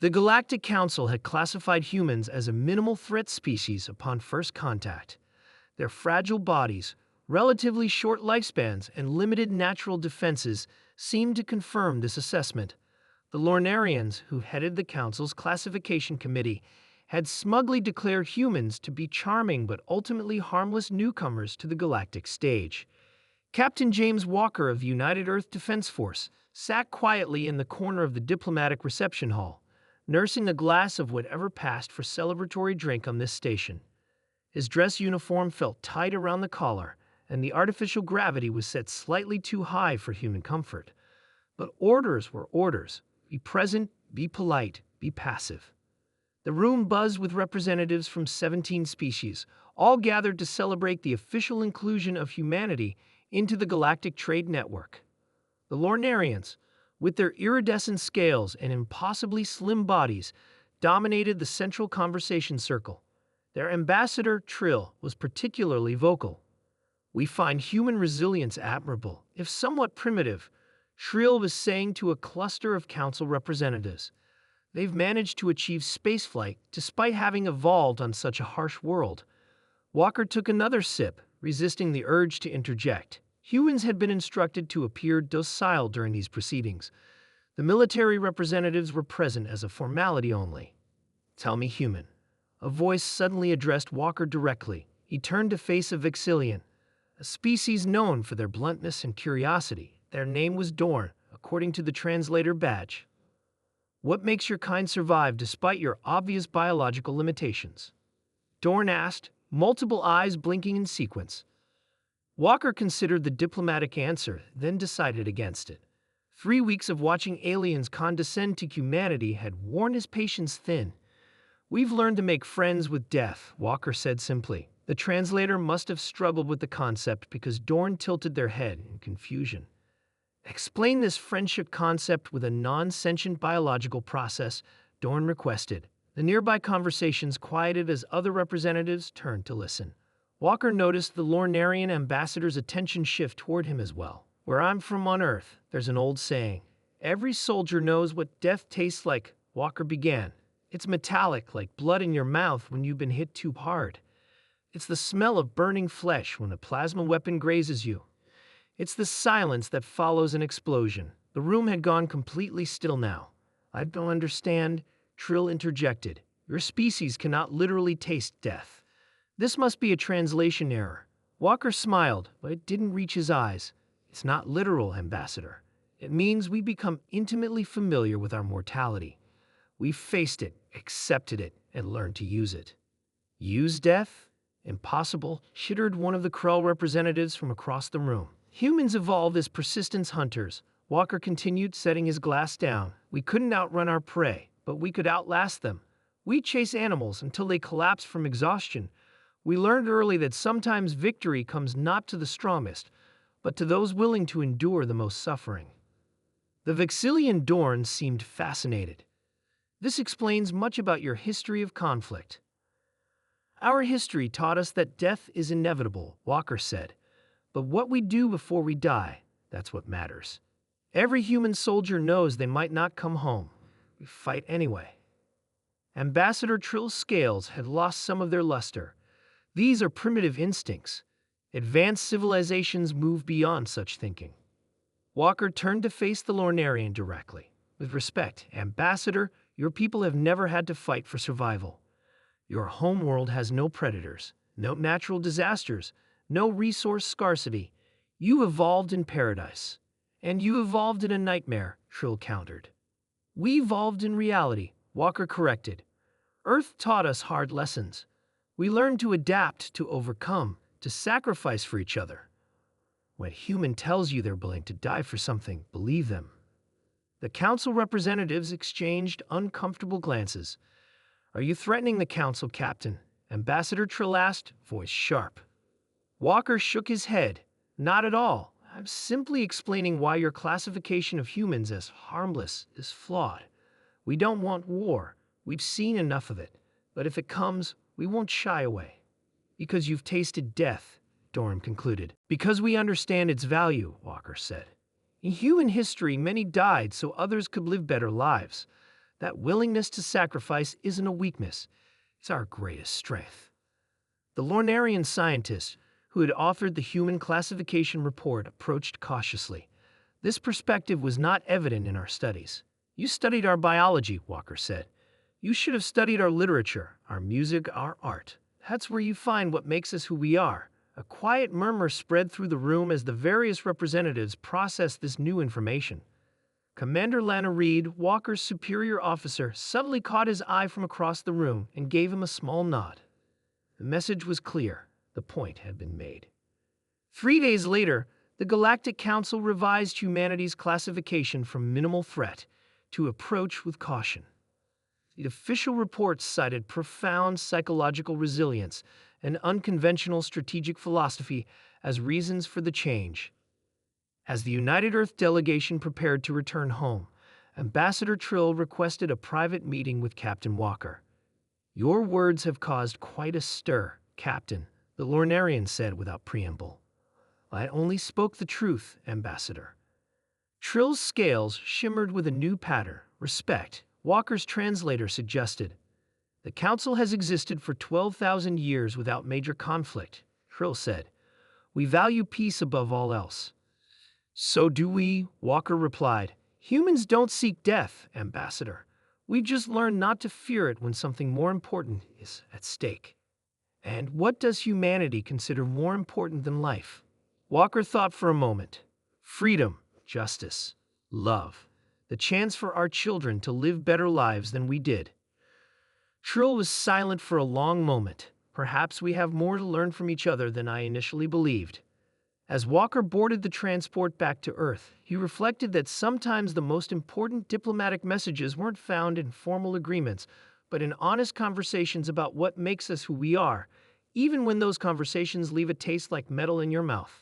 The Galactic Council had classified humans as a minimal threat species upon first contact. Their fragile bodies, relatively short lifespans, and limited natural defenses seemed to confirm this assessment. The Lornarians, who headed the Council's classification committee, had smugly declared humans to be charming but ultimately harmless newcomers to the galactic stage. Captain James Walker of the United Earth Defense Force sat quietly in the corner of the diplomatic reception hall, nursing a glass of whatever passed for celebratory drink on this station. His dress uniform felt tight around the collar, and the artificial gravity was set slightly too high for human comfort. But orders were orders. Be present, be polite, be passive. The room buzzed with representatives from 17 species, all gathered to celebrate the official inclusion of humanity into the Galactic Trade Network. The Lornarians, with their iridescent scales and impossibly slim bodies, dominated the central conversation circle. Their ambassador, Trill, was particularly vocal. "We find human resilience admirable, if somewhat primitive," Trill was saying to a cluster of council representatives. "They've managed to achieve spaceflight despite having evolved on such a harsh world." Walker took another sip, resisting the urge to interject. Humans had been instructed to appear docile during these proceedings. The military representatives were present as a formality only. "Tell me, human." A voice suddenly addressed Walker directly. He turned to face a Vexillian, a species known for their bluntness and curiosity. Their name was Dorn, according to the translator badge. "What makes your kind survive despite your obvious biological limitations?" Dorn asked, multiple eyes blinking in sequence. Walker considered the diplomatic answer, then decided against it. 3 weeks of watching aliens condescend to humanity had worn his patience thin. "We've learned to make friends with death," Walker said simply. The translator must have struggled with the concept because Dorn tilted their head in confusion. "Explain this friendship concept with a non-sentient biological process," Dorn requested. The nearby conversations quieted as other representatives turned to listen. Walker noticed the Lornarian ambassador's attention shift toward him as well. "Where I'm from on Earth, there's an old saying. Every soldier knows what death tastes like," Walker began. "It's metallic, like blood in your mouth when you've been hit too hard. It's the smell of burning flesh when a plasma weapon grazes you. It's the silence that follows an explosion." The room had gone completely still now. "I don't understand," Trill interjected. "Your species cannot literally taste death. This must be a translation error." Walker smiled, but it didn't reach his eyes. "It's not literal, Ambassador. It means we become intimately familiar with our mortality. We've faced it, accepted it, and learned to use it." "Use death? Impossible," shittered one of the Krell representatives from across the room. "Humans evolved as persistence hunters," Walker continued, setting his glass down. "We couldn't outrun our prey, but we could outlast them. We chase animals until they collapse from exhaustion. We learned early that sometimes victory comes not to the strongest, but to those willing to endure the most suffering." The Vexillian Dorn seemed fascinated. "This explains much about your history of conflict." "Our history taught us that death is inevitable," Walker said. "But what we do before we die, that's what matters. Every human soldier knows they might not come home. We fight anyway." Ambassador Trill's scales had lost some of their luster. "These are primitive instincts. Advanced civilizations move beyond such thinking." Walker turned to face the Lornarian directly. "With respect, Ambassador, your people have never had to fight for survival. Your homeworld has no predators, no natural disasters, no resource scarcity. You evolved in paradise." "And you evolved in a nightmare," Trill countered. "We evolved in reality," Walker corrected. "Earth taught us hard lessons. We learned to adapt, to overcome, to sacrifice for each other. When a human tells you they're willing to die for something, believe them." The council representatives exchanged uncomfortable glances. "Are you threatening the council, Captain?" Ambassador Trill asked, voice sharp. Walker shook his head. "Not at all. I'm simply explaining why your classification of humans as harmless is flawed. We don't want war. We've seen enough of it. But if it comes, we won't shy away." "Because you've tasted death," Dorn concluded. "Because we understand its value," Walker said. "In human history, many died so others could live better lives. That willingness to sacrifice isn't a weakness, it's our greatest strength. The Lornarian scientist, who had authored the human classification report, approached cautiously. This perspective was not evident in our studies. You studied our biology, Walker said. You should have studied our literature, our music, our art. That's where you find what makes us who we are. A quiet murmur spread through the room as the various representatives processed this new information. Commander Lana Reed, Walker's superior officer, suddenly caught his eye from across the room and gave him a small nod. The message was clear. The point had been made. 3 days later, the Galactic Council revised humanity's classification from minimal threat to approach with caution. The official report cited profound psychological resilience and unconventional strategic philosophy as reasons for the change. As the United Earth delegation prepared to return home, Ambassador Trill requested a private meeting with Captain Walker. "Your words have caused quite a stir, Captain," the Lornarian said without preamble. "I only spoke the truth, Ambassador." Trill's scales shimmered with a new pattern. Respect, Walker's translator suggested. "The Council has existed for 12,000 years without major conflict," Trill said. "We value peace above all else." "So do we," Walker replied. "Humans don't seek death, Ambassador. We've just learned not to fear it when something more important is at stake." "And what does humanity consider more important than life?" Walker thought for a moment. "Freedom, justice, love, the chance for our children to live better lives than we did." Trill was silent for a long moment. "Perhaps we have more to learn from each other than I initially believed." As Walker boarded the transport back to Earth, he reflected that sometimes the most important diplomatic messages weren't found in formal agreements, but in honest conversations about what makes us who we are, even when those conversations leave a taste like metal in your mouth.